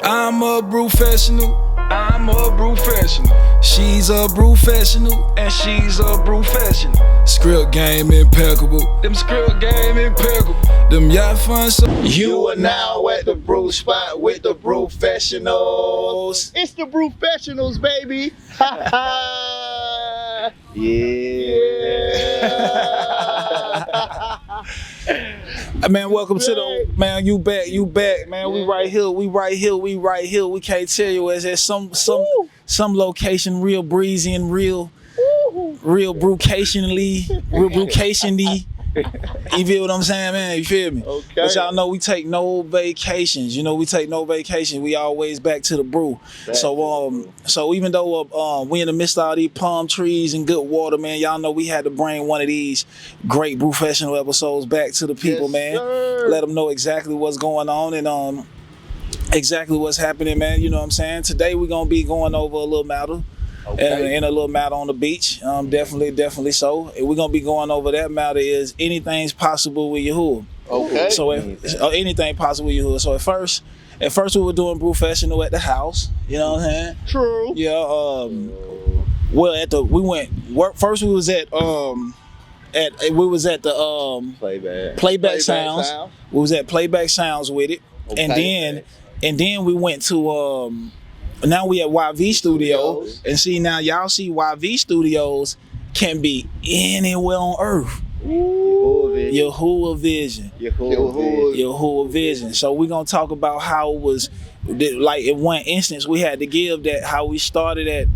I'm a brewfessional. I'm a brewfessional. She's a brewfessional. And she's a brewfessional. Script game impeccable. Them script game impeccable. Them yacht fun. You are now at the Brew Spot with the Brewfessionals. It's the Brewfessionals, baby. Ha ha. Yeah. Man, welcome to the man. You back, man. Yeah. We right here. We can't tell you it's at some location, real breezy and real brewcation-y. You feel what I'm saying, man? You feel me? Okay. But y'all know we take no vacations. We We always back to the brew. So even though we in the midst of all these palm trees and good water, man, y'all know we had to bring one of these great Brewfessional episodes back to the people, man. Sir. Let them know exactly what's going on and exactly what's happening, man. You know what I'm saying? Today we're gonna be going over a little matter. Okay. And a little matter on the beach, definitely so. And we're gonna be going over that matter is anything's possible with YAHUAH. Okay. So anything possible with YAHUAH. So at first we were doing Brewfessional at the house. You know what I'm saying? True. Yeah. Well, first we was at the Playback Sounds. We was at Playback Sounds with it, Okay. and then we went to now we at YV Studios, and see now y'all see YV Studios can be anywhere on earth. YAHUAH Vision. So we're gonna talk about how it was, like in one instance we had to give that how we started at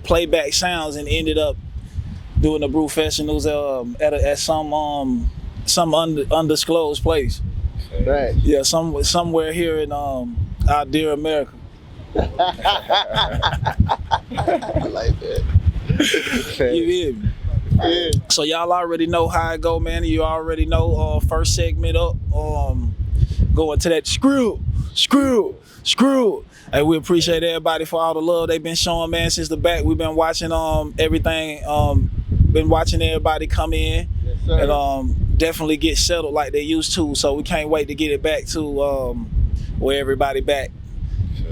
Playback Sounds and ended up doing the Brewfessionals at some undisclosed place. Right. Yeah, somewhere here in our dear America. I like that. You hear me? Yeah. So y'all already know how it go, man. You already know first segment up, going to that screw. And we appreciate everybody for all the love they've been showing, man, since the back. We've been watching everything, been watching everybody come in. Yes, sir. And definitely get settled like they used to. So we can't wait to get it back to where everybody back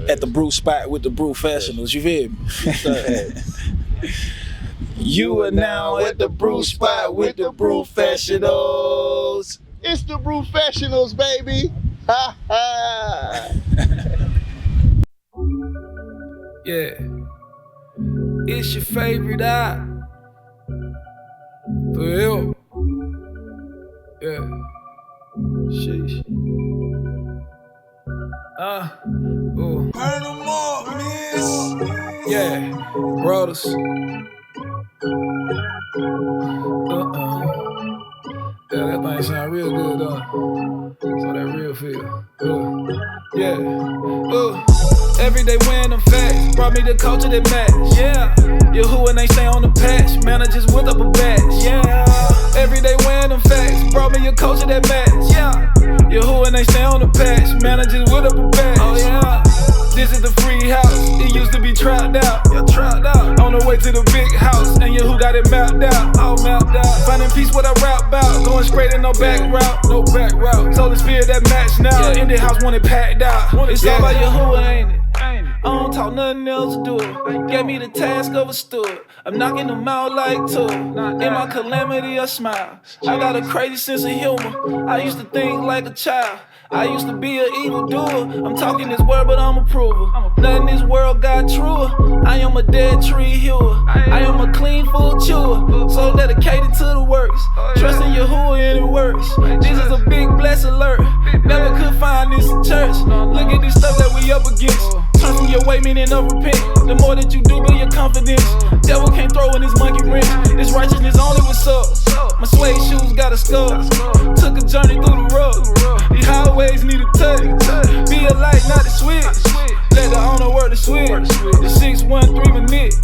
at the Brew Spot with the Brewfessionals. You feel me? You are now at the Brew Spot with the Brewfessionals. It's the Brewfessionals, baby. Ha ha. Yeah. It's your favorite eye. For real. Yeah. Sheesh. Burn them up, miss. Yeah, brothers. Yeah, that thing sound real good, though. So that real feel. Yeah. Everyday wearing them facts. Brought me the culture that match. Yeah. YAHUAH and they stay on the patch. Man, I just whipped up a batch. Yeah. Everyday wearing them facts. Brought me a culture that match. Yeah. YAHUAH and they stay on the patch. Man, I just whipped up a batch. Oh yeah. This is the free house. It used to be trapped out. Yeah, trapped out. On the way to the big house. And YAHUAH got it mapped out. All mapped out. Finding peace what I rap about. Going straight in no back route. No back route. So the spirit that match now. In the house when it packed out. It's all about YAHUAH, ain't it? I don't talk nothing else to do it. Gave me the task of a steward. I'm knocking them out like two. In my calamity I smile. I got a crazy sense of humor. I used to think like a child. I used to be an evildoer. I'm talking this word, but I'm a prover. Nothing in this world got truer. I am a dead tree hewer. I am a clean food chewer. So dedicated to the works. Trusting YAHUAH and it works. This is a big blessed alert. Never could find this in church. Look at this stuff that we up against. Turn from your way, meaning of repent. The more that you do, build your confidence. Devil can't throw in his monkey wrench. This righteousness only what's up. My suede shoes got a skull. Took a journey through the road. These highways need a touch. Be a light, not a switch. Let the owner work the switch. The 613 minute.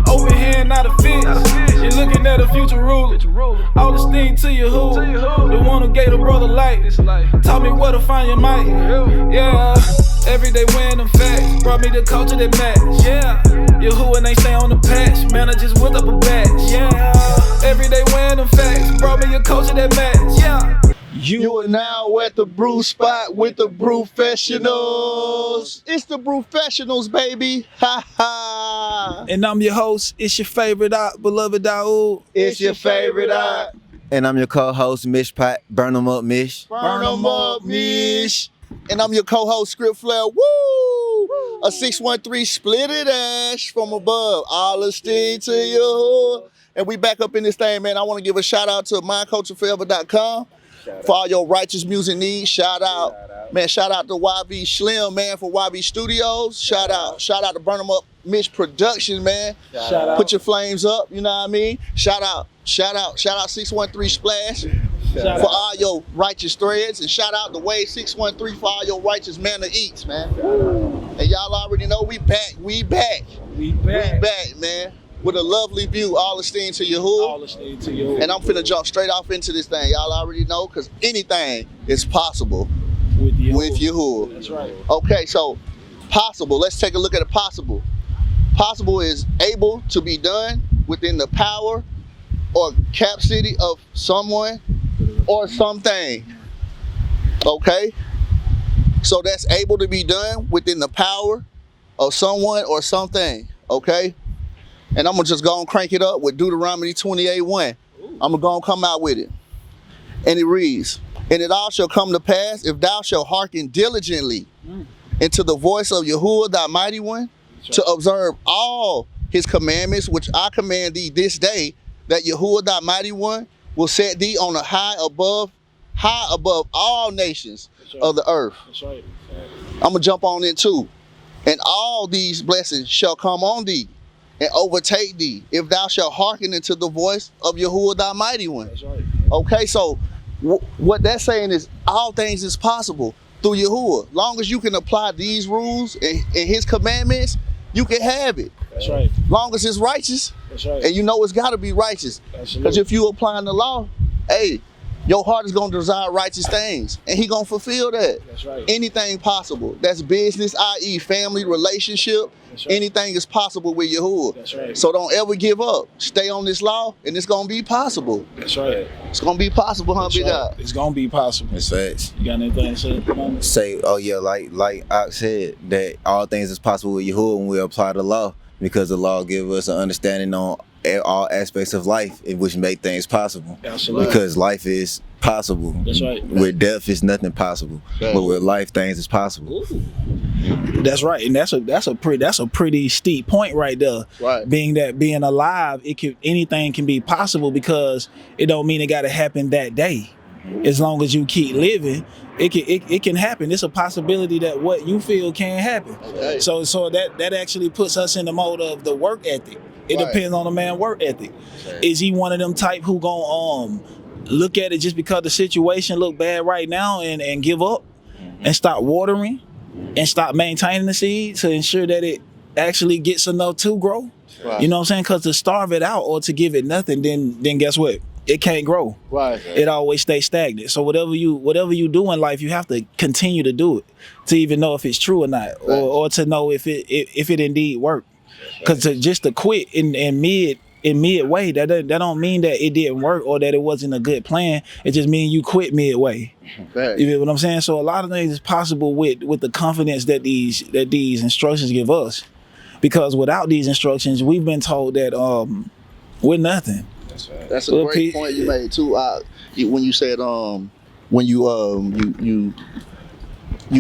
Open hand, not a fist. You're looking at a future ruler. All this thing to YAHUAH. The one who gave a brother light. Taught me where to find your might. Yeah. Everyday wearing them facts. Brought me the culture that match. Yeah. YAHUAH and they stay on the patch. Man, I just whipped up a batch. Yeah. Everyday wearing them facts. Brought me a culture that match. Yeah. You are now at the Brew Spot with the Brewfessionals. It's the Brewfessionals, baby. Ha ha. And I'm your host. It's your favorite beloved YAHUAH. It's your favorite And I'm your co-host, Mish Pot. Burn 'em up, Mish. Burn 'em up, Mish. And I'm your co-host, Script Flair. Woo! A 613 split it ash from above. All esteem to you. And we back up in this thing, man. I want to give a shout out to mindcultureforever.com for all your righteous music needs. Shout out to YV Slim, man, for YV Studios. Shout out to Burn 'em Up Mish Productions, man. Shout out. Put your flames up, you know what I mean? Shout out 613 Splash for all your righteous threads, and shout out to Wade 613 for all your righteous manna eats, man. And y'all already know we back, man. With a lovely view, all esteem to YAHUAH. All esteem to you. And I'm finna jump straight off into this thing. Y'all already know, because anything is possible with YAHUAH. That's right. Okay, so possible. Let's take a look at the possible. Possible is able to be done within the power or capacity of someone or something. Okay? So that's able to be done within the power of someone or something. Okay? And I'm gonna just go and crank it up with Deuteronomy 28:1. I'm gonna go and come out with it. And it reads, "And it all shall come to pass if thou shalt hearken diligently into the voice of YAHUAH thy mighty one, to observe all his commandments which I command thee this day, that YAHUAH thy mighty one will set thee on a high above all nations of the earth." That's right. I'm gonna jump on it too. "And all these blessings shall come on thee and overtake thee, if thou shalt hearken into the voice of YAHUAH thy mighty one." That's right. Okay, so what that's saying is all things is possible through YAHUAH. Long as you can apply these rules and his commandments, you can have it. That's right. Long as it's righteous, That's right. and you know it's gotta be righteous. Absolutely. Because if you applying the law, hey, your heart is gonna desire righteous things, and he gonna fulfill that. That's right. Anything possible. That's business, i.e. family, relationship. That's right. Anything is possible with YAHUAH. That's right. So don't ever give up. Stay on this law, and it's gonna be possible. That's right. It's gonna be possible, huh, That's big right. guy? It's gonna be possible. It's facts. You got anything to say? Say, oh yeah, like Ox said, that all things is possible with YAHUAH when we apply the law, because the law gives us an understanding on all aspects of life, in which make things possible. Absolutely. Because life is possible. That's right. With death is nothing possible, but with life things is possible. Ooh. That's right, and that's a pretty steep point right there. Right. Being alive, anything can be possible, because it don't mean it got to happen that day. As long as you keep living, it can happen. It's a possibility that what you feel can happen. Okay. So that actually puts us in the mode of the work ethic. It Right. depends on the man's work ethic. Is he one of them type who gonna look at it just because the situation look bad right now and give up and stop watering and stop maintaining the seed to ensure that it actually gets enough to grow? Right. You know what I'm saying? Because to starve it out or to give it nothing, then guess what? It can't grow. Right. It always stays stagnant. So whatever you do in life, you have to continue to do it to even know if it's true or not, Right. or to know if it indeed worked. Because just to quit in midway, that don't mean that it didn't work or that it wasn't a good plan. It just means you quit midway. Right. You know what I'm saying? So a lot of things is possible with the confidence that these instructions give us. Because without these instructions, we've been told that we're nothing. That's a great point you made too. When you said when you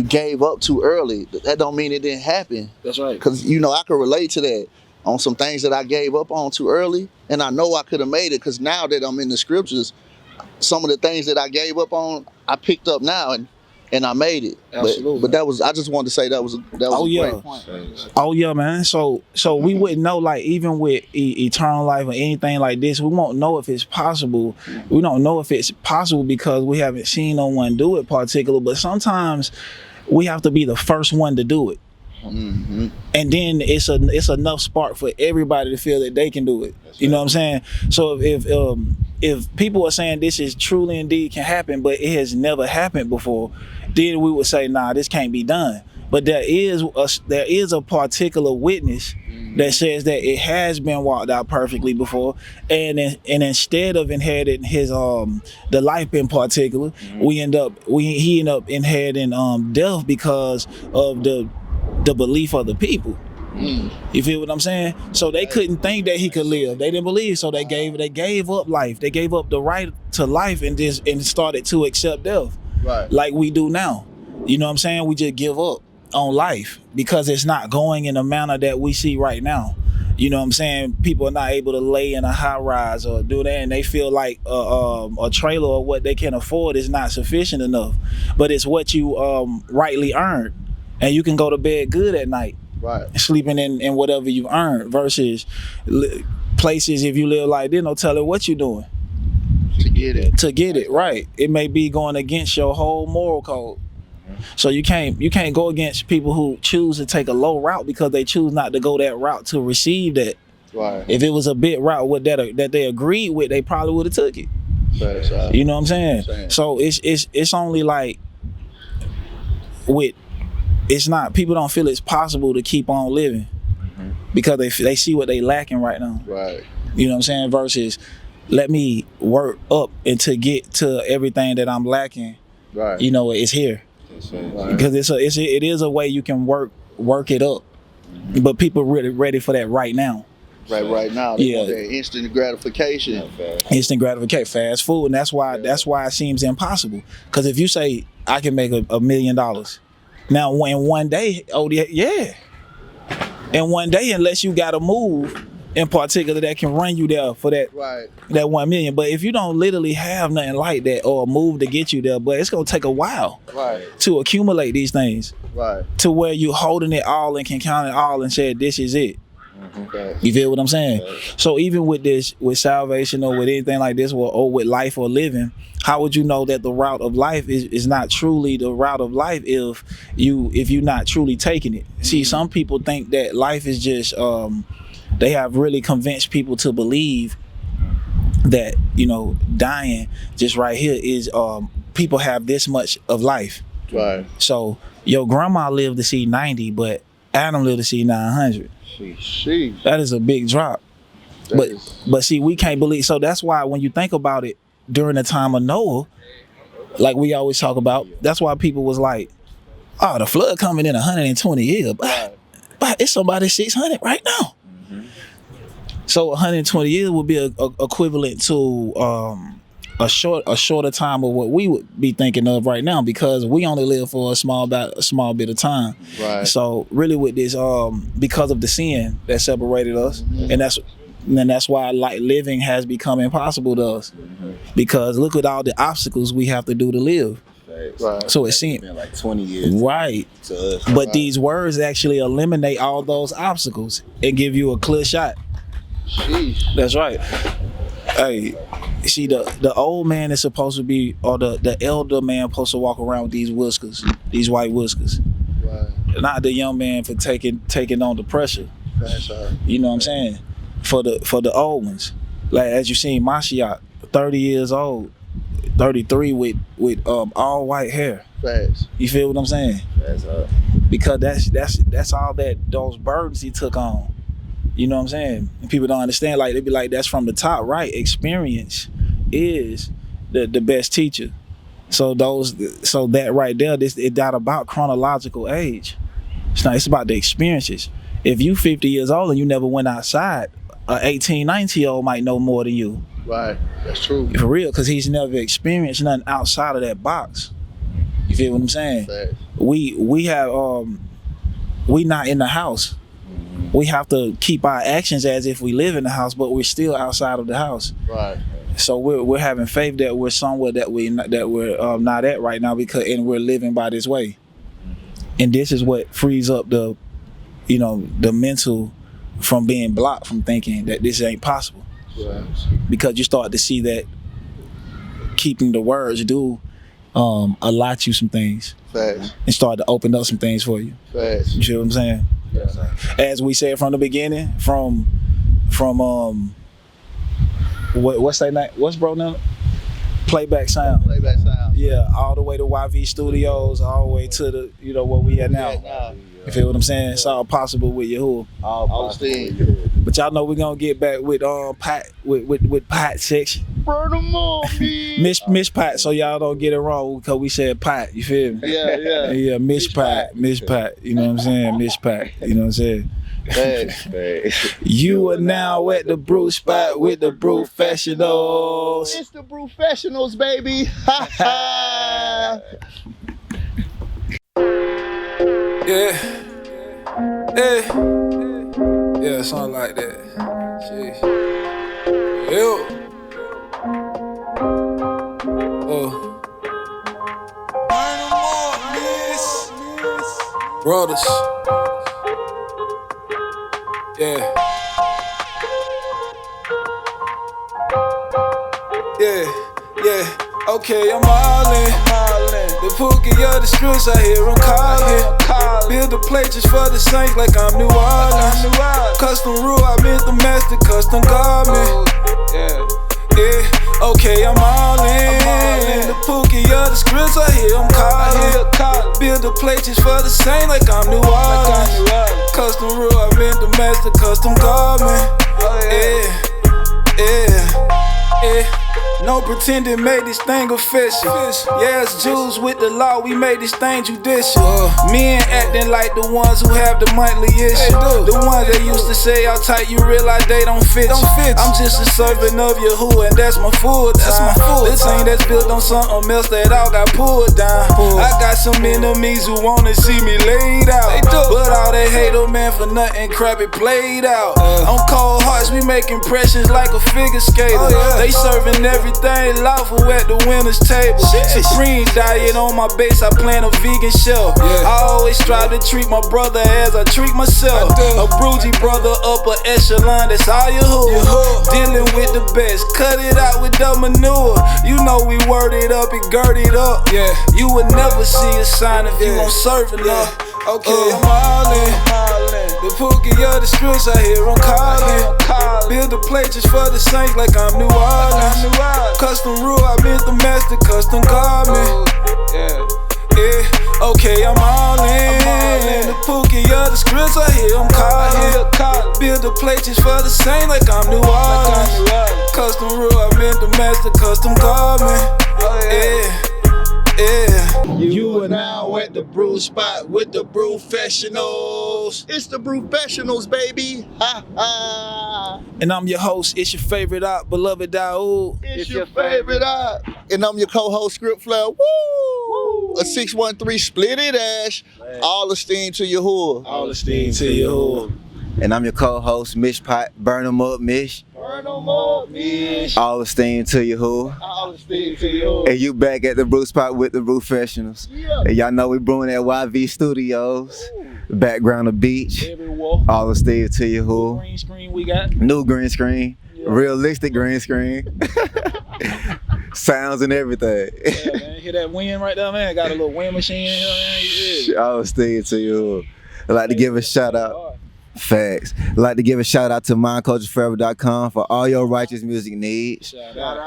gave up too early, that don't mean it didn't happen. That's right. Because I can relate to that on some things that I gave up on too early, and I know I could have made it. Because now that I'm in the scriptures, some of the things that I gave up on, I picked up now, and I made it. Absolutely. But I just wanted to say that was a great point. Oh yeah, man. So we wouldn't know, like, even with eternal life or anything like this, we won't know if it's possible. We don't know if it's possible because we haven't seen no one do it particular. But sometimes we have to be the first one to do it. Mm-hmm. And then it's enough spark for everybody to feel that they can do it. You know what I'm saying? So if people are saying this is truly indeed can happen, but it has never happened before, then we would say, nah, this can't be done. But there is a particular witness that says that it has been walked out perfectly before, and instead of inheriting his the life in particular, he end up inheriting death because of the belief of the people. You feel what I'm saying? So they couldn't think that he could live. They didn't believe, so they gave up life. They gave up the right to life and started to accept death. Right. Like we do now. You know what I'm saying? We just give up on life because it's not going in the manner that we see right now. You know what I'm saying? People are not able to lay in a high rise or do that, and they feel like a trailer or what they can afford is not sufficient enough. But it's what you rightly earned, and you can go to bed good at night. Right. Sleeping in whatever you earned versus places, if you live like this, no telling what you doing To get it. right. It may be going against your whole moral code. So you can't go against people who choose to take a low route because they choose not to go that route to receive that. Right. If it was a big route with that they agreed with, they probably would have took it. Right. You know what I'm saying? So it's only like it's not, people don't feel it's possible to keep on living because they see what they lacking right now. Right. You know what I'm saying? Versus let me work up and to get to everything that I'm lacking. Right. You know, it's here. Right. Because it is a way you can work it up. But people really ready for that right now. Right now. They want that instant gratification. Instant gratification, fast food, and that's why it seems impossible. Because if you say I can make $1 million, now in one day, in one day, unless you got to move in particular that can run you there for that that 1 million. But if you don't literally have nothing like that or a move to get you there, but it's gonna take a while to accumulate these things. Right. To where you holding it all and can count it all and say this is it. You feel what I'm saying? So even with this, with salvation or with anything like this, or with life or living, how would you know that the route of life is not truly the route of life if you're not truly taking it? See, some people think that life is just they have really convinced people to believe that, you know, dying just right here is people have this much of life. Right. So your grandma lived to see 90, but Adam lived to see 900. Sheesh. That is a big drop. But see, we can't believe. So that's why when you think about it, during the time of Noah, like we always talk about, that's why people was like, oh, the flood coming in 120 years. But it's somebody 600 right now. So 120 years would be equivalent to a shorter time of what we would be thinking of right now, because we only live for a small bit of time. Right. So really with this, because of the sin that separated us, and that's why like living has become impossible to us, because look at all the obstacles we have to do to live. Right. So it seems been like 20 years right to us. But these words actually eliminate all those obstacles and give you a clear shot. Sheesh. That's right. Hey, see, the old man is supposed to be, or the elder man supposed to walk around with these whiskers, these white whiskers. Right. Not the young man for taking on the pressure. That's right. You know what I'm saying? For the old ones. Like as you seen Mashiach, 30 years old, 33 with all white hair. Facts. You feel what I'm saying? That's Because that's all those burdens he took on. You know what I'm saying? And people don't understand, like they be like, that's from the top, right? Experience is the best teacher. So that right there, it's not about chronological age. It's about the experiences. If you 50 years old and you never went outside, a 18, 19-year-old might know more than you. Right. That's true. For real, because he's never experienced nothing outside of that box. You feel what I'm saying? Facts. We have we not in the house. We have to keep our actions as if we live in the house, but we're still outside of the house. Right. So we're having faith that we're somewhere that we're not at right now, and we're living by this way. And this is what frees up the mental from being blocked from thinking that this ain't possible. Right. Because you start to see that keeping the words do allot you some things. Facts. And start to open up some things for you. Facts. You see what I'm saying? Yeah. As we said from the beginning, from what's that name? What's bro now? Playback Sound. Playback Sound. Yeah, all the way to YV Studios, all the way to the where we at now. You feel what I'm saying? It's all possible with Yahuwah. All Esteem. But y'all know we're gonna get back with pot with pot section. Burn them all, me. Mish pot, so y'all don't get it wrong because we said pot. You feel me? Yeah. Yeah, mish pot. You know what I'm saying? Mish pot. You know what I'm saying? Thanks. You are now at the brew spot with the Brewfessionals. It's the Brewfessionals, baby. Ha ha. Yeah, something like that. Jeez. Yo. Brothers. Yeah. Okay, I'm all in. The pookie of the streets, I hear them calling. Build a plate just for the Saints like I'm New Orleans. Custom rule, I meant the master custom garment. Okay, I'm all in. The pookie of the streets, I hear them calling. Build a plate just for the Saints like I'm New Orleans. Custom rule, I meant the master custom garment. No pretending made this thing official. Yeah, it's Jews with the law, we made this thing judicial. Men acting like the ones who have the monthly issue. The ones that used to say how tight you realize they don't fit you. I'm just a servant of Yahuwah and that's my full time. This ain't that's built on something else that all got pulled down. I got some enemies who wanna see me laid out, but all they hate a man for nothing crappy played out. On cold hearts we make impressions like a figure skater. They serving everything lawful at the winner's table. Supreme diet on my base, I plan a vegan shelf. I always strive to treat my brother as I treat myself. A broody brother, upper echelon, that's all YAHUAH. Dealing with the best, cut it out with the manure. You know we word it up and gird it up. You would never see a sign if you don't serve enough. Okay, I'm all in. The pookie of the streets, I hear them calling. Build a plate just for the Saints like I'm New Orleans. Custom rule, I meant the master custom garment. Okay, I'm all in. The pookie of the streets, I hear them calling. Build a plate just for the Saints like I'm New Orleans. Custom rule, I meant the master custom garment. You are now at the brew spot with the Brewfessionals. It's the Brewfessionals, baby. Ha ha. And I'm your host. It's your favorite op, beloved YAHUAH. It's your favorite op. And I'm your co-host, Script Flair. Woo! A 613 split it ash. All esteem to YAHUAH. All esteem to YAHUAH. And I'm your co-host, Mish Pot. Burn 'em up, Mish. Burn 'em up, Mish. All esteem to YAHUAH. All esteem to YAHUAH. And you back at the brew spot with the Brewfessionals. And y'all know we brewing at YV Studios. Background of beach. All esteem to YAHUAH. Green screen we got. New green screen. Realistic green screen. Sounds and everything. Yeah, man. Hear that wind right there, man? Got a little wind machine in here, man. All esteem to YAHUAH. I'd like to give a shout out. Facts. I'd like to give a shout out to mindcultureforever.com for all your righteous music needs.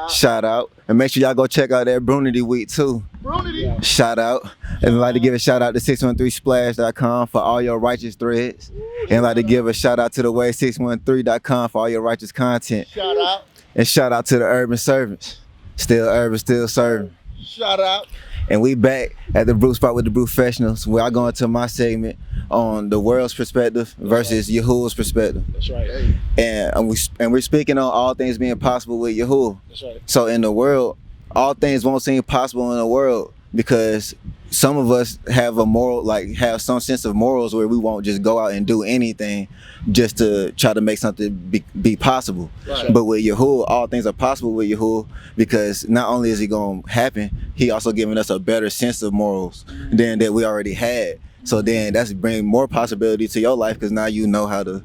Shout out. And make sure y'all go check out that Brunity Week too. Brunity. Shout out. And I'd like to give a shout out to 613splash.com for all your righteous threads. And I'd like to give a shout out to the way613.com for all your righteous content. Shout out. And shout out to the urban servants. Still urban, still serving. Shout out. And we back at the brew spot with the Brewfessionals, where I go into my segment on the world's perspective versus YAHUAH's perspective. That's right. And we're speaking on all things being possible with YAHUAH. That's right. So in the world, all things won't seem possible in the world because some of us have a moral, like have some sense of morals where we won't just go out and do anything just to try to make something be possible. Right. But with YAHUAH, all things are possible with YAHUAH because not only is it going to happen, he also giving us a better sense of morals than that we already had. So then that's bringing more possibility to your life because now you know how to,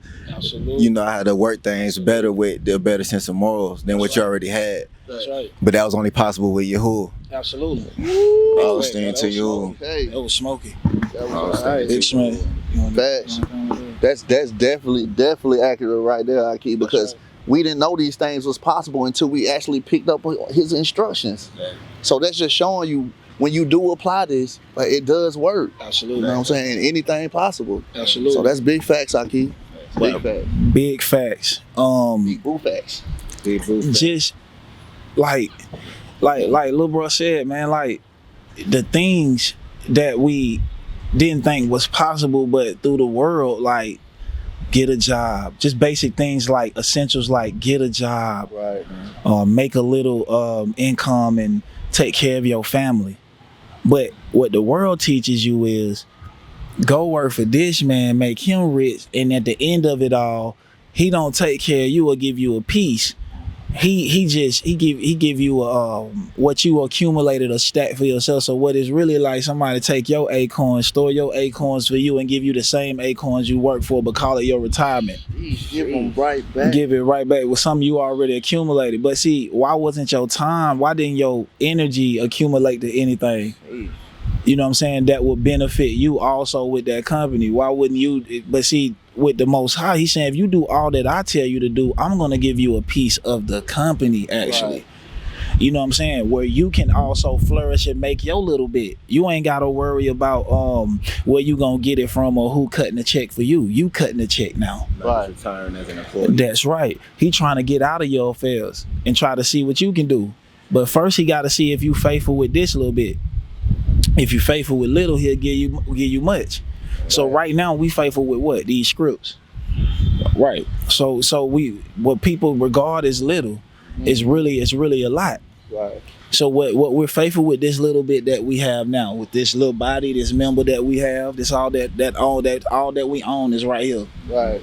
you know how to work things better with the better sense of morals than what you already had. That's right. But that was only possible with YAHUAH. Absolutely. All esteem to you. Hey, That was smoky. that was Big Schmidt. Facts. That's definitely accurate right there, Aki, because we didn't know these things was possible until we actually picked up his instructions. So that's just showing you when you do apply this, like, it does work. Absolutely. You know what I'm saying? Anything possible. Absolutely. So that's big facts, Aki. Big facts. Big facts. Big boo facts. Big boost. Just like Lil Bro said, man, like the things that we didn't think was possible, but through the world, like get a job, just basic things like essentials, like get a job, Right. make a little income and take care of your family. But what the world teaches you is go work for this man, make him rich, and at the end of it all, he don't take care of you or give you a piece. He give you what you accumulated a stack for yourself. So what is really like somebody take your acorns, store your acorns for you, and give you the same acorns you work for, but call it your retirement. Give them right back. Give it right back with something you already accumulated. But see, why wasn't your time? Why didn't your energy accumulate to anything? You know what I'm saying? That would benefit you also with that company. Why wouldn't you? But see, with the Most High, he's saying, if you do all that I tell you to do, I'm going to give you a piece of the company, actually. Right. You know what I'm saying? Where you can also flourish and make your little bit. You ain't got to worry about where you going to get it from or who cutting the check for you. You cutting the check now. Right. Retiring as an employee. That's right. He trying to get out of your affairs and try to see what you can do. But first, he got to see if you faithful with this little bit. If you faithful with little, he'll give you much. So right now we faithful with what? These scripts. Right. So we what people regard as little is really a lot. Right. So what we're faithful with this little bit that we have now, with this little body, this member that we have, this all that we own is right here. Right.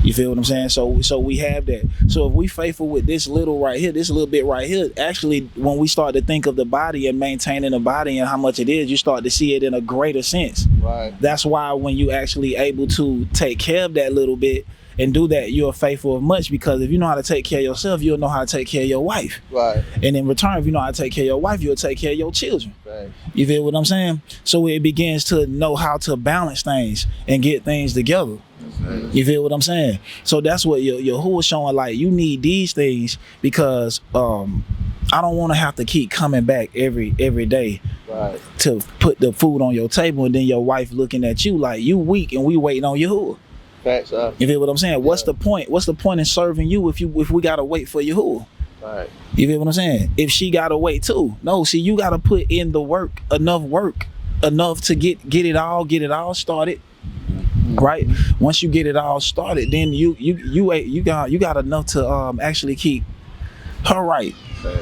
You feel what I'm saying? So we have that. So if we faithful with this little right here, this little bit right here, actually when we start to think of the body and maintaining the body and how much it is, you start to see it in a greater sense. Right. That's why when you actually able to take care of that little bit and do that, you're faithful of much, because if you know how to take care of yourself, you'll know how to take care of your wife. Right. And in return, if you know how to take care of your wife, you'll take care of your children. Right. You feel what I'm saying? So it begins to know how to balance things and get things together. You feel what I'm saying? So that's what YAHUAH is showing, like, you need these things because I don't want to have to keep coming back every day Right. to put the food on your table and then your wife looking at you like you weak and we waiting on YAHUAH. Facts up. You feel what I'm saying? What's Yeah. the point? What's the point in serving you if we gotta wait for YAHUAH? Right. You feel what I'm saying? If she gotta wait too. No, see, you gotta put in the work enough to get it all started. Right? Once you get it all started, then you got enough to actually keep her right,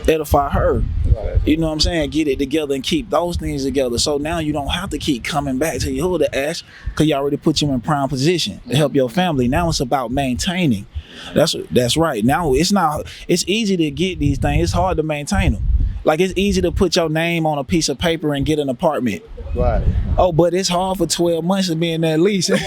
edify her. Right. You know what I'm saying? Get it together and keep those things together. So now you don't have to keep coming back to YAHUAH to ask, because you already put you in prime position to help your family. Now it's about maintaining. That's right. Now it's easy to get these things. It's hard to maintain them. Like, it's easy to put your name on a piece of paper and get an apartment. Right. Oh, but it's hard for 12 months to be in that lease. That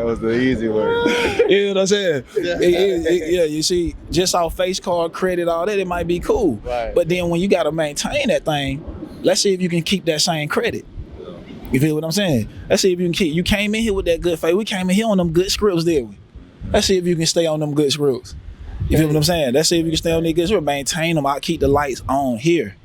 was the easy word. You know what I'm saying? Yeah. Yeah, you see, just off face card, credit, all that, it might be cool. Right. But then when you got to maintain that thing, let's see if you can keep that same credit. You feel what I'm saying? Let's see if you can keep. You came in here with that good faith. We came in here on them good scripts, did we? Let's see if you can stay on them good scripts. You feel what I'm saying? Let's see if you can stay on these good scripts. Maintain them. I'll keep the lights on here.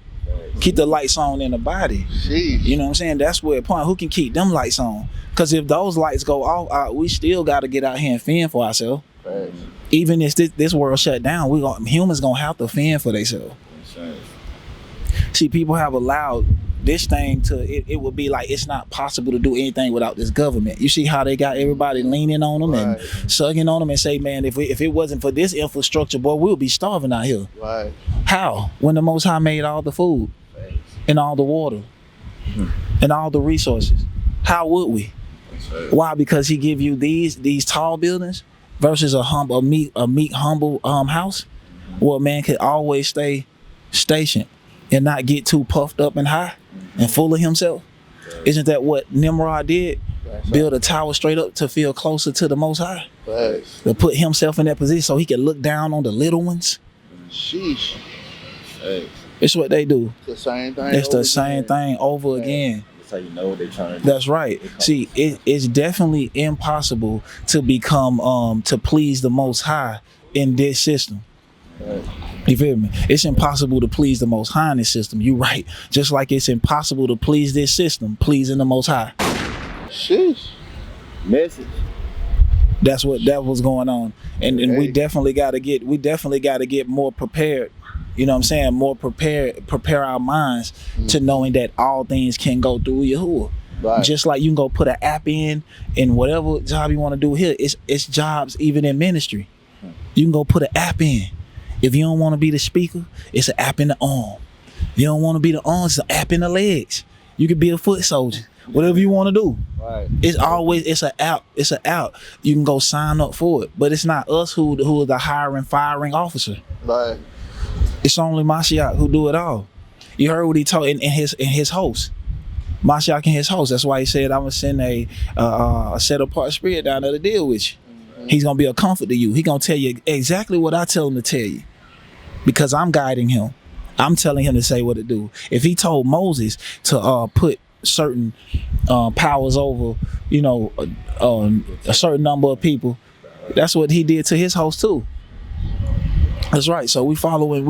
Keep the lights on in the body. Jeez. You know what I'm saying? That's where the point. Who can keep them lights on? Because if those lights go off, we still got to get out here and fend for ourselves. Facts. Even if this world shut down, humans gonna have to fend for themselves. See, people have allowed this thing it would be like it's not possible to do anything without this government. You see how they got everybody leaning on them and sucking on them and say, man, if it wasn't for this infrastructure, boy, we'll be starving out here. Right. How? When the Most High made all the food and all the water and all the resources, how would we? Why? Because he give you these tall buildings versus a meek humble house where a man could always stay stationed and not get too puffed up and high and full of himself. Isn't that what Nimrod did? Build a tower straight up to feel closer to the Most High. Facts. To put himself in that position so he can look down on the little ones. Sheesh. It's what they do. The same thing. It's the same thing over again. That's how you know what they're trying to do. That's right. See, it's definitely impossible to become to please the Most High in this system. Right. You feel me? It's impossible to please the Most High in this system. You right. Just like it's impossible to please this system, pleasing the Most High. Sheesh. Message. That's what's going on. And we definitely gotta get more prepared. You know what I'm saying? More prepare our minds to knowing that all things can go through YAHUAH. Right. Just like you can go put an app in whatever job you want to do here. It's jobs even in ministry. You can go put an app in. If you don't want to be the speaker, it's an app in the arm. If you don't want to be the arm, it's an app in the legs. You could be a foot soldier. Whatever you want to do. Right. It's an app. It's an app. You can go sign up for it. But it's not us who is the hiring, firing officer. Right. It's only Mashiach who do it all. You heard what he told in his host. Mashiach and his host. That's why he said, I'm gonna send a set apart spirit down there to deal with you. He's gonna be a comfort to you. He gonna tell you exactly what I tell him to tell you. Because I'm guiding him. I'm telling him to say what to do. If he told Moses to put certain powers over, a certain number of people, that's what he did to his host too. That's right. So we following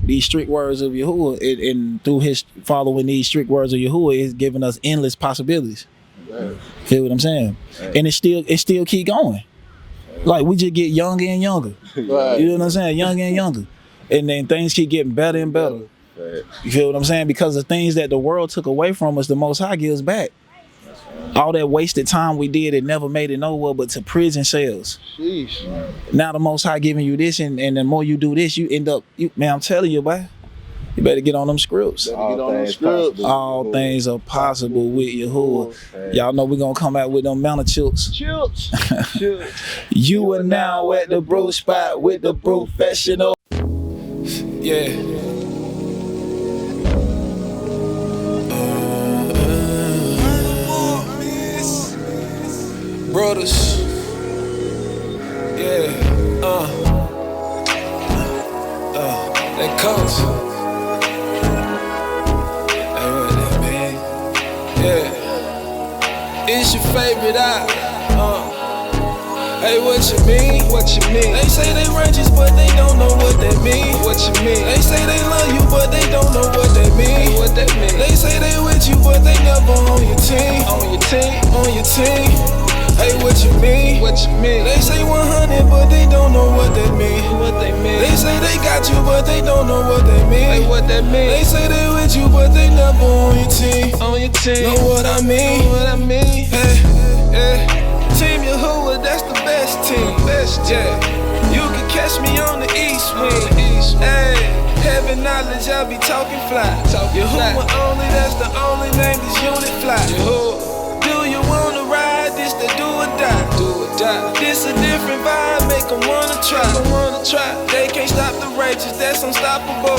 these strict words of YAHUAH, and through his following these strict words of YAHUAH is giving us endless possibilities. Right. Feel what I'm saying? Right. And it still keep going. Like we just get younger and younger. Right. You know what I'm saying? Younger and younger. And then things keep getting better and better. Right. You feel what I'm saying? Because the things that the world took away from us, the Most High gives back. All that wasted time we did, it never made it nowhere but to prison cells. Sheesh. Now the Most High giving you this, and the more you do this, you end up, man, I'm telling you, boy, you better get on them scripts. All things are possible with YAHUAH. Y'all know we're gonna come out with them mountain chips. You are now at the Brew Spot with the Brewfessionals. Yeah. Brothers. Yeah. That comes. Man. Yeah. It's your favorite Hey, what you mean? What you mean? They say they righteous, but they don't know what that mean. What you mean? They say they love you, but they don't know what that mean. Hey, what that mean? They say they with you, but they never on your team. On your team? On your team. Hey, what you mean? What you mean? They say 100, but they don't know what that mean. What they mean? They say they got you, but they don't know what they mean. Hey, what that mean? They say they with you, but they never on your team. On your team. Know what I mean? Know what I mean? Hey, hey. Team YAHUAH, that's the best team. Best, yeah. You can catch me on the east wing. Hey, heaven knowledge, I be talking fly. YAHUAH only, that's the only name this unit fly. Do you wanna ride this to do or die? Do or die. This a different vibe, make them wanna try. They can't stop the righteous, that's unstoppable.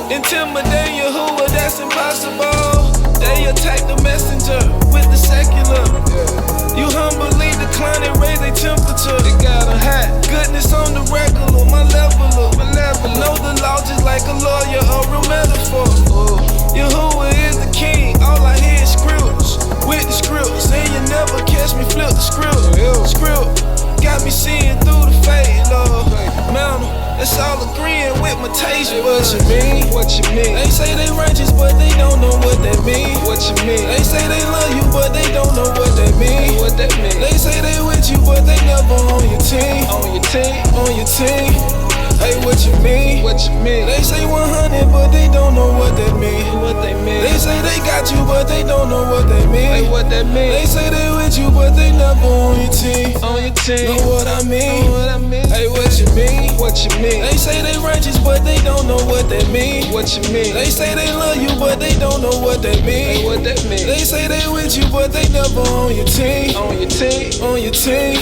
Intimidate YAHUAH, that's impossible. They attack the messenger with the secular. You humbly decline and raise their temperature. They got a hat. Goodness on the regular, my leveler. Know the law just like a lawyer, a real metaphor. YAHUAH is the king, all I hear is scripts. With the scripts, and you never catch me flip the script. Got me seeing through the fade, Lord. Mountain, that's all agreeing with my taste. What you mean? What you mean? They say they righteous, but they don't know what that mean. What you mean? They say they love you, but they don't know what that mean. What that mean? They say they with you, but they never on your team. On your team? On your team? Hey, what you mean? What you mean? They say 100, but they don't know what that mean. What they mean? They say they got you, but they don't know what they mean. Hey, what that mean? They say they with you, but they never on your team. On your team. Know what I mean? Know what I mean? Hey, what you mean? What you mean? They say they righteous, but they don't know what that mean. What you mean? They say they love you, but they don't know what that mean. Hey, what that mean? They say they with you, but they never on your team. On your team. On your team.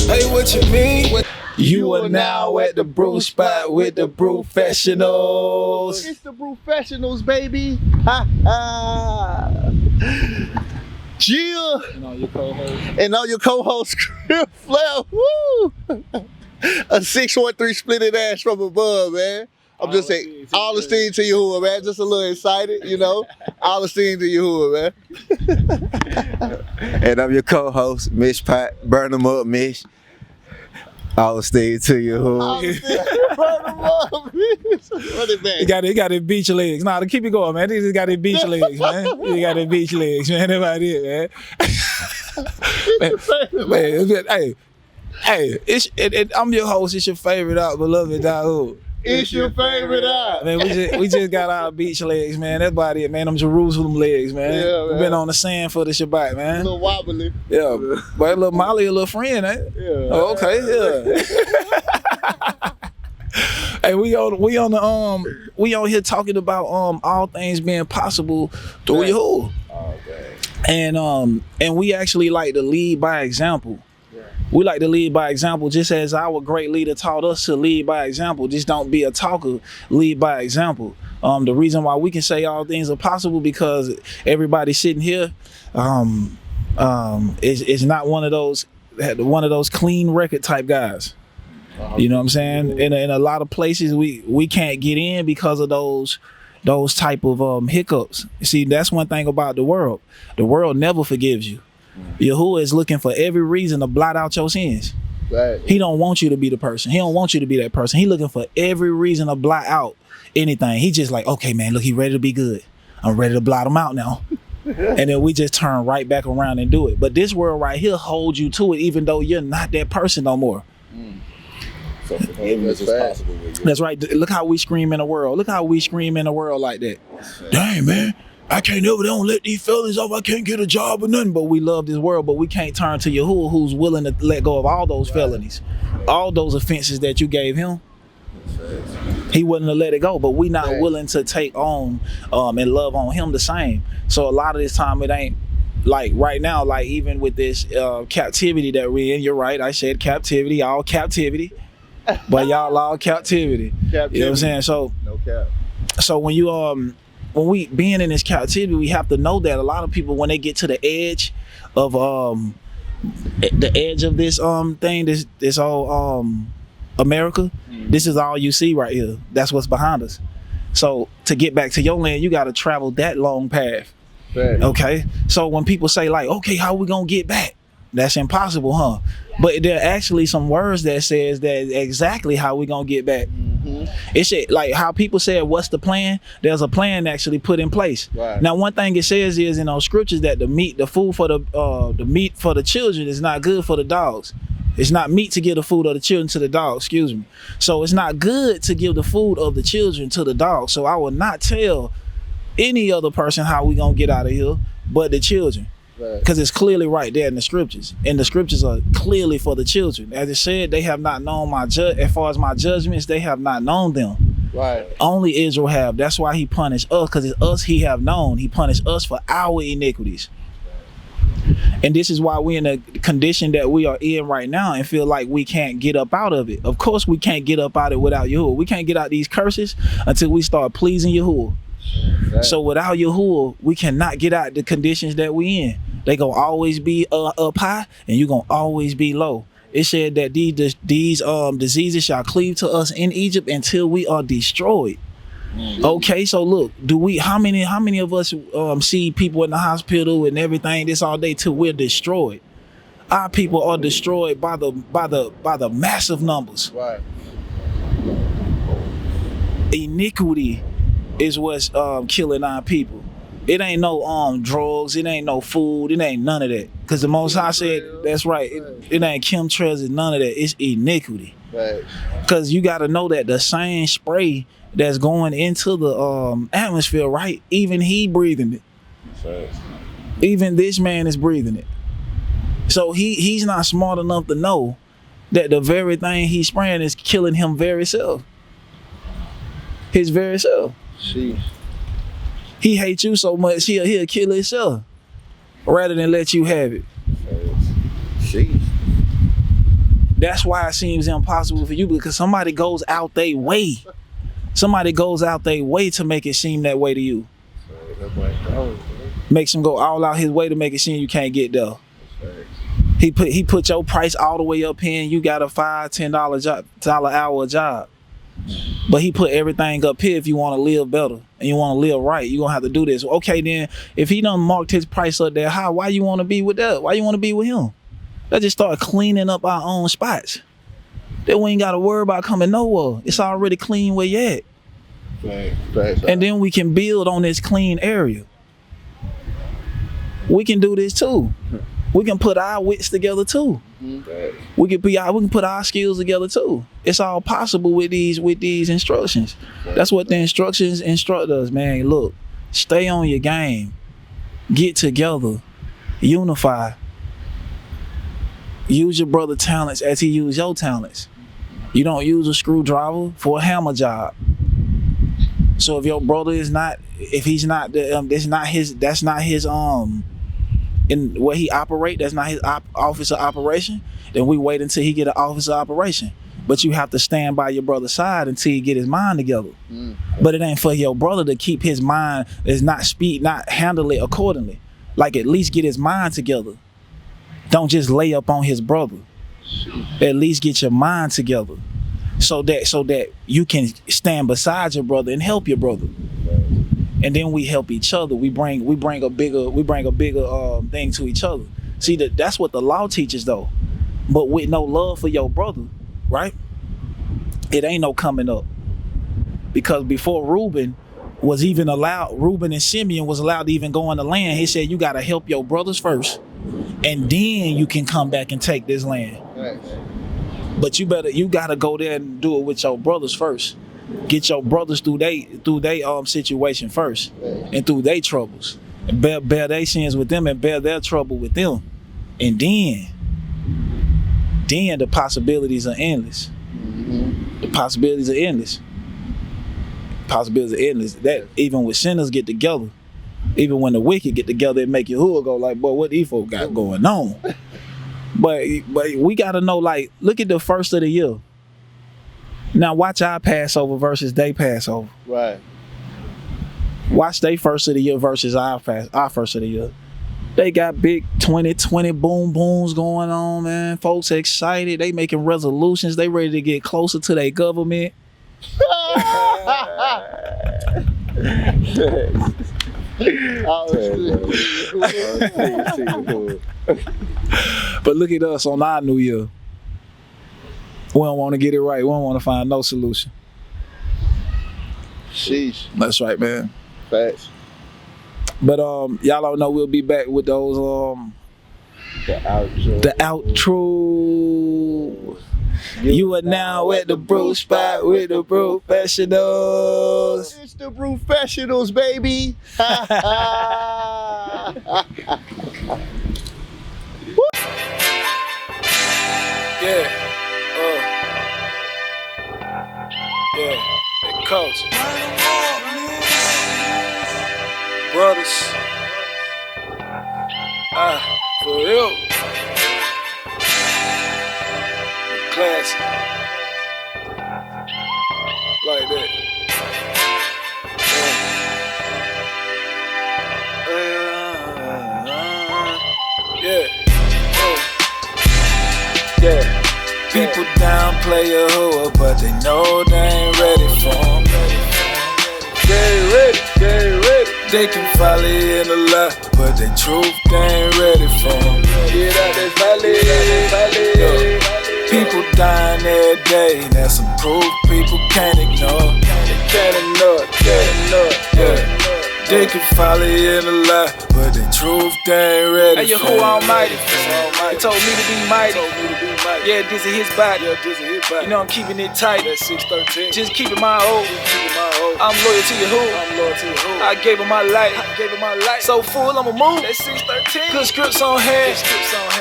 Hey, what you mean? What You are now at the Brew Spot with the Brewfessionals. It's the Brewfessionals, baby. Ha ha. Jill. And all your co-hosts. And all your co-hosts, Crib Flair. Woo. A 613 splitted ass from above, man. I'm just saying, all esteem to YAHUAH, man. Just a little excited, you know. All esteem to YAHUAH, man. And I'm your co-host, Mish Pot. Burn them up, Mish. I will stay to you. He got it beach legs. Nah, keep it going, man. He just got it beach legs, man. He got it beach legs, man. That's about it, man. Hey, I'm your host. It's your favorite out, beloved YAHUAH. It's your favorite out. Man, we just got our beach legs, man. That's about it, man. Them Jerusalem legs, man. Yeah, man. We've been on the sand for the Shabbat, A man. little wobbly. Yeah, but little Molly, a little friend, eh? Yeah. Oh, okay, yeah. Hey, we on here talking about all things being possible through YAHUAH. And we actually like to lead by example. We like to lead by example, just as our great leader taught us to lead by example. Just don't be a talker, lead by example. The reason why we can say all things are possible because everybody sitting here is not one of those clean record type guys. You know what I'm saying? In a lot of places we can't get in because of those type of hiccups. See, that's one thing about the world. The world never forgives you. YAHUAH is looking for every reason to blot out your sins. Right. He don't want you to be the person. He don't want you to be that person. He looking for every reason to blot out anything. He just like, okay, man, look, he ready to be good. I'm ready to blot him out now. And then we just turn right back around and do it. But this world right here holds you to it, even though you're not that person no more. So forgiveness is possible with you. That's right. Look how we scream in the world. Look how we scream in the world like that. Dang, man. I can't never, they don't let these feelings off. I can't get a job or nothing. But we love this world, but we can't turn to YAHUAH, who's willing to let go of all those felonies, all those offenses that you gave him. He wouldn't have let it go, but we not willing to take on and love on him the same. So a lot of this time it ain't like right now, like even with this captivity that we're in, you're right. I said captivity, all captivity, but y'all all captivity. You know what I'm saying? So no cap. So when we being in this captivity, we have to know that a lot of people, when they get to the edge of this thing, this whole America, this is all you see right here. That's what's behind us. So to get back to your land, you got to travel that long path. Right. Okay. So when people say like, okay, how we gonna get back? That's impossible, huh? But there are actually some words that says that exactly how we gonna get back. It's like how people said, what's the plan? There's a plan actually put in place. Right. Now, one thing it says is in those scriptures that the food for the meat for the children is not good for the dogs. It's not meat to give the food of the children to the dogs, excuse me. So it's not good to give the food of the children to the dogs. So I will not tell any other person how we gonna get out of here but the children. Because it's clearly right there in the scriptures. And the scriptures are clearly for the children. As it said, they have not known as far as my judgments, they have not known them. Right. Only Israel have. That's why he punished us, because it's us he have known. He punished us for our iniquities. And this is why we're in the condition that we are in right now and feel like we can't get up out of it. Of course we can't get up out of it without YAHUAH. We can't get out these curses until we start pleasing YAHUAH. Right. So without YAHUAH, we cannot get out the conditions that we in. They gonna always be up high, and you gonna always be low. It said that these diseases shall cleave to us in Egypt until we are destroyed. Okay, so look, how many of us see people in the hospital and everything this all day till we're destroyed? Our people are destroyed by the massive numbers. Right. Iniquity is what's killing our people. It ain't no drugs, it ain't no food, it ain't none of that. Because the Most High said, that's right, it ain't chemtrails and none of that. It's iniquity. Right. Because you got to know that the same spray that's going into the atmosphere, right? Even he breathing it. Right. Even this man is breathing it. So he's not smart enough to know that the very thing he's spraying is killing him very self. His very self. Sheesh. He hates you so much, he'll kill himself rather than let you have it. Sheesh. That's why it seems impossible for you, because somebody goes out their way. Somebody goes out their way to make it seem that way to you. Makes him go all out his way to make it seem you can't get there. He put your price all the way up here and you got a $5-10 hour job. But he put everything up here if you want to live better and you want to live right. You're going to have to do this. Okay, then, if he done marked his price up there high, why you want to be with that? Why you want to be with him? Let's just start cleaning up our own spots. then we ain't gotta worry about coming nowhere. It's already clean where you at. Facts. And then we can build on this clean area. We can do this too. We can put our wits together too. We can put our skills together too. It's all possible with these instructions. That's what the instructions instruct us, man. Look, stay on your game. Get together. Unify. Use your brother's talents as he used your talents. You don't use a screwdriver for a hammer job. So if your brother is not, if he's not, that's not his in where he operate, that's not his office of operation, then we wait until he get an office of operation. But you have to stand by your brother's side until he get his mind together. But it ain't for your brother to keep his mind, is not handle it accordingly. Like at least get his mind together. Don't just lay up on his brother. At least get your mind together. So that you can stand beside your brother and help your brother. And then we help each other. We bring a bigger thing to each other. See, that's what the law teaches though. But with no love for your brother, right? It ain't no coming up. Because before Reuben and Simeon was allowed to even go on the land, he said you gotta help your brothers first. And then you can come back and take this land. Right. But you gotta go there and do it with your brothers first. Get your brothers through they situation first, and through their troubles. And bear their sins with them and bear their trouble with them. And then the possibilities are endless. The possibilities are endless. That even when sinners get together, even when the wicked get together, it make YAHUAH go like, boy, what these folks got going on? But we gotta know, like, look at the first of the year. Now watch our Passover versus they Passover. Right. Watch they first of the year versus our first of the year. They got big 2020 boom booms going on, man. Folks excited. They making resolutions. They ready to get closer to their government. But look at us on our new year. We don't want to get it right. We don't want to find no solution. Sheesh. That's right, man. Facts. But y'all don't know we'll be back with those the outro. You are now at the Brew Spot with the Brewfessionals. It's the Brewfessionals, baby. Yeah. Yeah. The culture. Brothers. For real. Classic. Like that. Yeah. People downplay YAHUAH, but they know they ain't ready for 'em. Get ready. They can follow in a lot, but the truth they ain't ready for 'em. Get out that valley. People dying every day, that's some proof people can't ignore. Yeah. They can follow in a lot, but the truth they ain't ready for 'em. Hey, YAHUAH Almighty, he told me to be mighty. Yeah, this is his body. You know I'm keeping it tight. That's 613. Just keeping my oath. I'm loyal to YAHUAH. I gave him my life. So full, I'ma move. That's 613. Good scripts on hand.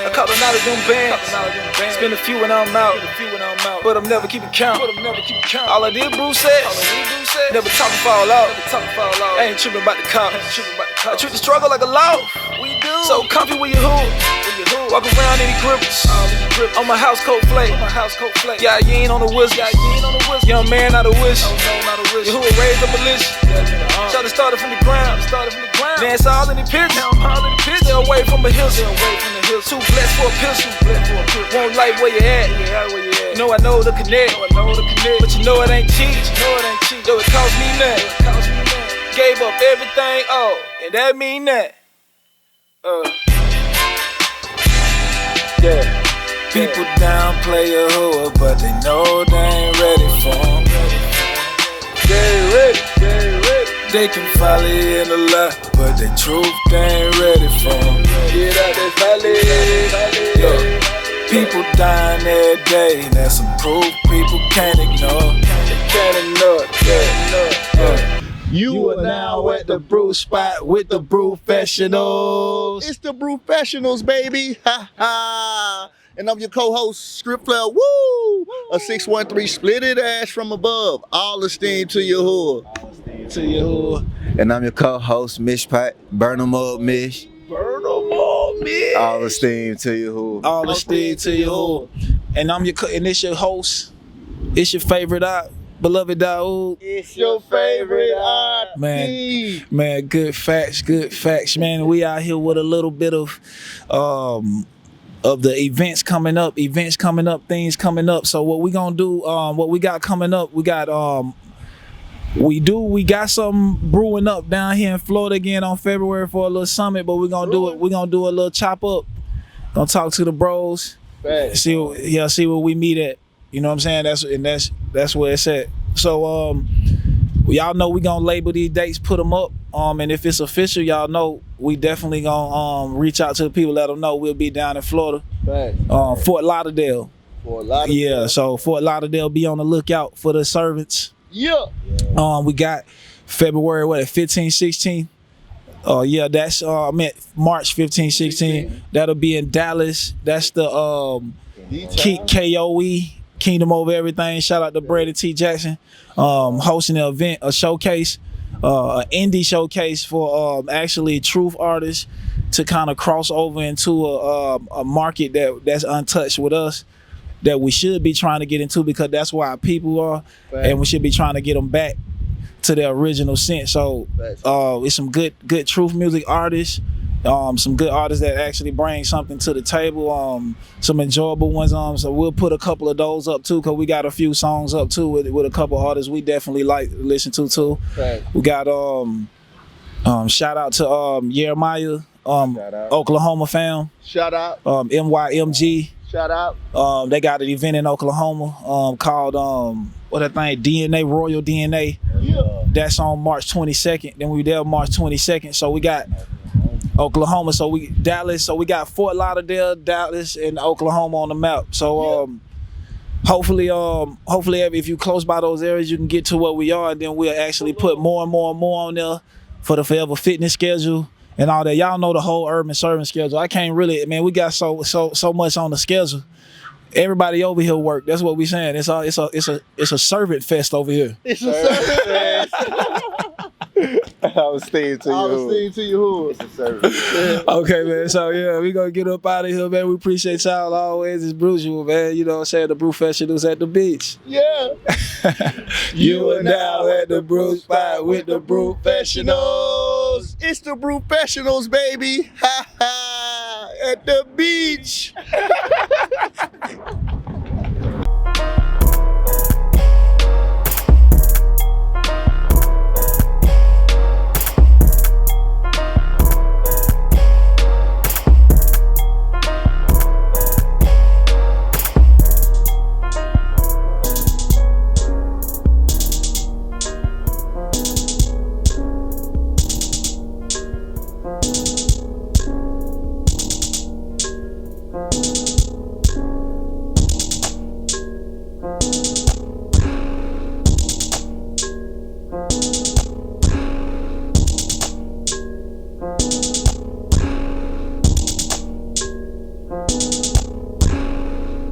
I caught a lot of them bands. Spend a few when I'm out. But I'm never keeping count. All I did, Bruce says. Never talk and fall out. I ain't tripping about the cops. I treat the struggle like a law. We do. So comfy with YAHUAH. Walk around in the grippers. On my house coat flake. Yeah, you ain't on the whistle. Young man, not a whistle. YAHUAH raised up a list. Shawty started from the ground. Dance all in the pits. Stay away from the hills. Too blessed for a pistol. Won't like where you at. You know I know the connect. But you know it ain't cheap. Though it cost me nothing. Gave up everything, and that mean that. Yeah. People downplay YAHUAH, but they know they ain't ready for 'em. They can follow in a lot, but the truth they ain't ready for 'em. Yeah. People dying every day, that's some proof people can't ignore. You are now at the Brew Spot with the Brewfessionals. It's the Brewfessionals, baby. Ha ha. And I'm your co-host, Script Flair. Woo! A 613 split it ash from above. All esteem to YAHUAH. To YAHUAH. And I'm your co-host, Mish Pat. Burn 'em up, Mish. Burn 'em up, man. All esteem to YAHUAH. All esteem to YAHUAH. And and it's your host. It's your favorite beloved YAHUAH. It's your favorite artist. Man, good facts, man. We out here with a little bit of the events coming up, things coming up. So what we gonna do, what we got coming up, we got something brewing up down here in Florida again on February for a little summit, but we're gonna do a little chop up. Gonna talk to the bros, see where we meet at. You know what I'm saying? That's where it's at. So y'all know we gonna label these dates, put them up. And if it's official, y'all know we definitely gonna reach out to the people, let them know we'll be down in Florida, Fort Lauderdale. Yeah, so Fort Lauderdale, be on the lookout for the servants. Yeah. We got February 15, 16. Yeah, that's March 15, 16. That'll be in Dallas. That's the KOE. Kingdom Over Everything. Shout out to Brady T. Jackson, hosting an event, a showcase, an indie showcase for actually truth artists to kind of cross over into a market that's untouched with us, that we should be trying to get into, because that's where our people are, and we should be trying to get them back to their original sense. So it's some good truth music artists. Some good artists that actually bring something to the table, some enjoyable ones. So we'll put a couple of those up too, because we got a few songs up too with a couple of artists we definitely like to listen to too. We got shout out to YAHUAH, Oklahoma fam. Shout out. MYMG. Shout out. They got an event in Oklahoma called DNA, Royal DNA. Yeah. That's on March 22nd. Then we there March 22nd. So we got Oklahoma, Dallas, so we got Fort Lauderdale, Dallas, and Oklahoma on the map. So hopefully if you close by those areas, you can get to where we are, and then we'll actually put more and more on there for the Forever Fitness schedule and all that. Y'all know the whole urban serving schedule. I can't really, man, we got so much on the schedule. Everybody over here work. That's what we saying. It's a servant fest over here. It's a servant fest. All esteem to YAHUAH. It's a service. Okay, man. So yeah, we gonna get up out of here, man. We appreciate y'all always as usual, man. You know what I'm saying? The Brewfessionals at the beach. Yeah. You are now at the Brew Spot with the Brewfessionals. It's the Brewfessionals, baby. Ha ha. At the beach.